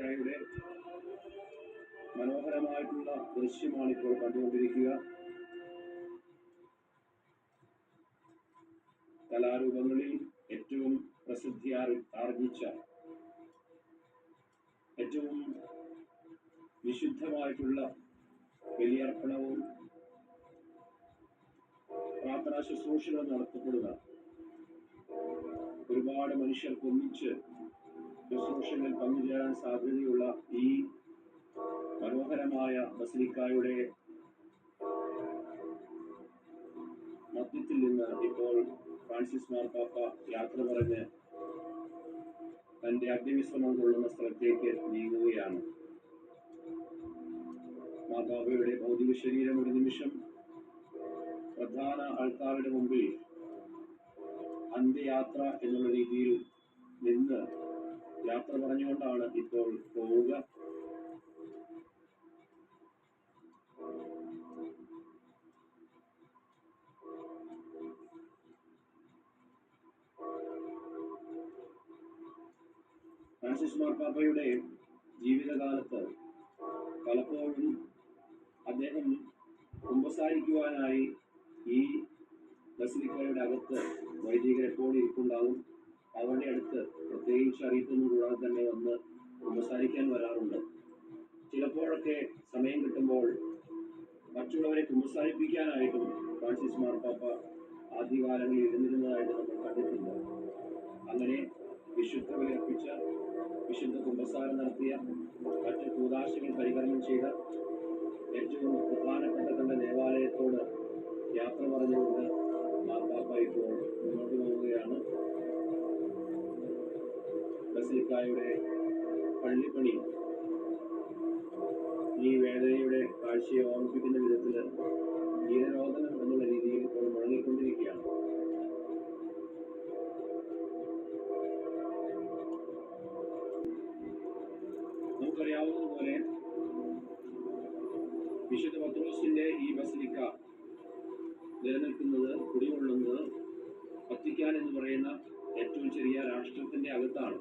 ബസിലിക്കായുടെ മനോഹരമായിട്ടുള്ള ദൃശ്യമാണ് ഇപ്പോൾ കണ്ടുകൊണ്ടിരിക്കുക. കലാരൂപങ്ങളിൽ ഏറ്റവും പ്രസിദ്ധി ആർജിച്ച ഏറ്റവും വിശുദ്ധമായിട്ടുള്ള ബലിയർപ്പണവും പ്രാർത്ഥനാ ശുശ്രൂഷകൾ നടത്തപ്പെടുക, ഒരുപാട് മനുഷ്യർക്ക് ഒന്നിച്ച് ശുശ്രൂഷകളിൽ പങ്കുചേരാൻ സാധ്യതയുള്ള ഈ മനോഹരമായ ബസിലിക്കായുടെ മധ്യത്തിൽ നിന്ന് ഇപ്പോൾ ഫ്രാൻസിസ് മാർപ്പാപ്പ യാത്ര പറഞ്ഞ് തന്റെ അഗ്നിവിശ്രമം കൊള്ളുന്ന സ്ഥലത്തേക്ക് നീങ്ങുകയാണ്. മാർപ്പാപ്പയുടെ ഭൗതിക ശരീരം ഒരു നിമിഷം പ്രധാന ആൾക്കാരുടെ മുമ്പിൽ അന്ത്യയാത്ര എന്നുള്ള രീതിയിൽ നിന്ന് യാത്ര പറഞ്ഞുകൊണ്ടാണ് ഇപ്പോൾ പോവുക. ഫ്രാൻസിസ് മാർപ്പാപ്പയുടെ ജീവിതകാലത്ത് പലപ്പോഴും അദ്ദേഹം കുമ്പസാരിക്കുവാനായി ഈ ബസിലിക്കയുടെ അകത്ത് വൈദികർ എപ്പോഴും ഇരിപ്പുണ്ടാകും. അവരുടെ അടുത്ത് പ്രത്യേകിച്ച് അറിയിപ്പൊന്നും കൂടാതെ തന്നെ വന്ന് കുമ്പസാരിക്കാൻ വരാറുണ്ട്. ചിലപ്പോഴൊക്കെ സമയം കിട്ടുമ്പോൾ മറ്റുള്ളവരെ കുമ്പസാരിപ്പിക്കാനായിട്ടും ഫ്രാൻസിസ് മാർപ്പാപ്പ ആദ്യകാലങ്ങളിൽ ഇരുന്നിരുന്നതായിട്ട് നമ്മൾ കണ്ടിട്ടുണ്ട്. അങ്ങനെ വിശുദ്ധ ബലിയർപ്പിച്ച, വിശുദ്ധ കുമ്പസാരം നടത്തിയ, മറ്റ് കൂദാശകൾ പരികർമ്മം ചെയ്ത, ഏറ്റവും പ്രധാനപ്പെട്ട തന്റെ ദേവാലയത്തോട് യാത്ര പറഞ്ഞുകൊണ്ട് മാർപ്പാപ്പ ഇപ്പോൾ മുന്നോട്ട് പോവുകയാണ്. ബസിലിക്കായുടെ പള്ളിപ്പണി ഈ വേദനയുടെ കാഴ്ചയെ ഓർമ്മിപ്പിക്കുന്ന വിധത്തിൽ ജീവരോധനം എന്നുള്ള രീതിയിൽ ഇപ്പോൾ മുഴങ്ങിക്കൊണ്ടിരിക്കുകയാണ്. നമുക്കറിയാവുന്നതുപോലെ വിശുദ്ധ പത്രോസിന്റെ ഈ ബസിലിക്ക നിലനിൽക്കുന്നത്, കുടികൊള്ളുന്നത് വത്തിക്കാൻ എന്ന് പറയുന്ന ഏറ്റവും ചെറിയ രാഷ്ട്രത്തിന്റെ അകത്താണ്.